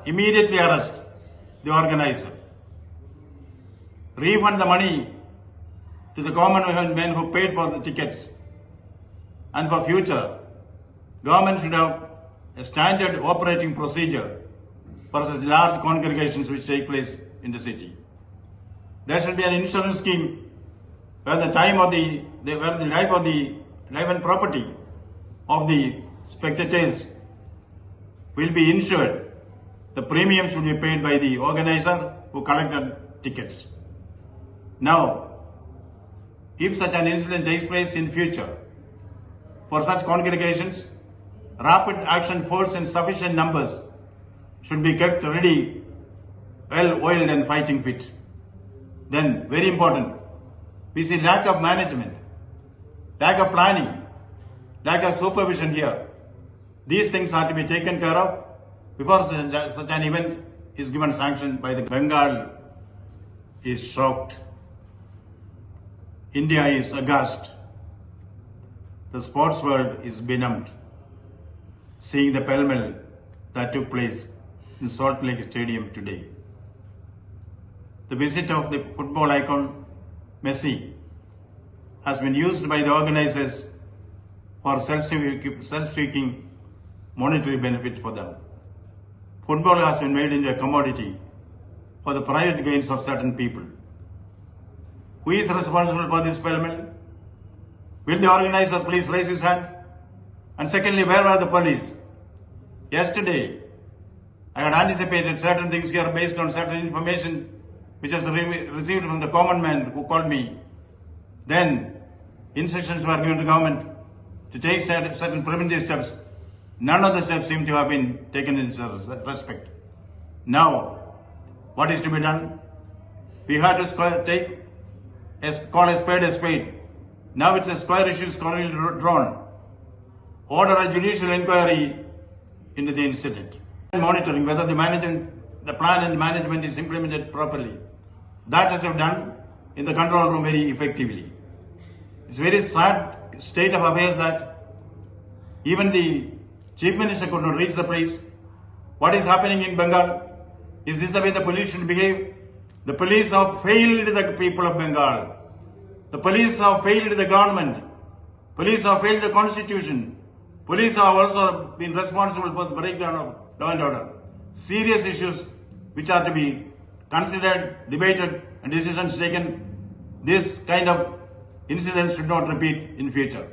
immediately arrest the organizer. Refund the money to the common men who paid for the tickets. And for future, government should have a standard operating procedure for such large congregations which take place in the city. There should be an insurance scheme where the life and property of the spectators will be insured. The premium should be paid by the organizer who collected tickets. Now, if such an incident takes place in future, for such congregations, rapid action force in sufficient numbers should be kept ready, well-oiled and fighting fit. Then, very important, we see lack of management, lack of planning, lack of supervision here. These things are to be taken care of before such an event is given sanction by the Bengal is shocked. India is aghast. The sports world is benumbed, seeing the pell-mell that took place in Salt Lake Stadium today. The visit of the football icon Messi has been used by the organizers for self-seeking monetary benefit for them. Football has been made into a commodity for the private gains of certain people. Who is responsible for this pell-mell? Will the organizer please raise his hand? And secondly, where were the police? Yesterday, I had anticipated certain things here based on certain information which was received from the common man who called me. Then, instructions were given to government to take certain preventive steps. None of the steps seem to have been taken in this respect. Now, what is to be done? We have to call a spade a spade. Now it's a square issue squarely drawn. Order a judicial inquiry into the incident. Monitoring whether the plan and management is implemented properly. That has been done in the control room very effectively. It's a very sad state of affairs that even the Chief Minister could not reach the place. What is happening in Bengal? Is this the way the police should behave? The police have failed the people of Bengal. The police have failed the government. Police have failed the constitution. Police have also been responsible for the breakdown of law and order. Serious issues which are to be considered, debated, and decisions taken. This kind of incidents should not repeat in future.